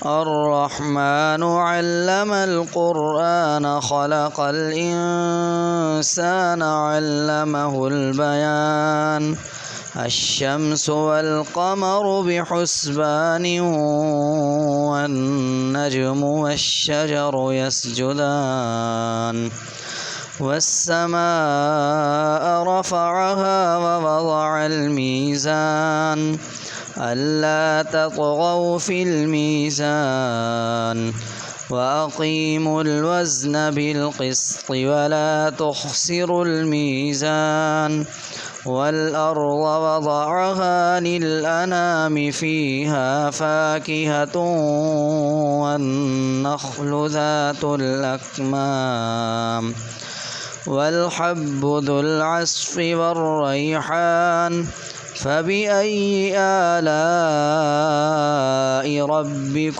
الرحمن علم القرآن خلق الإنسان علمه البيان الشمس والقمر بحسبان والنجم والشجر يسجدان والسماء رفعها ووضع الميزان ألا تطغوا في الميزان وأقيموا الوزن بالقسط ولا تخسروا الميزان والأرض وضعها للأنام فيها فاكهة والنخل ذات الأكمام والحب ذو العصف والريحان فبأي آلاء ربكم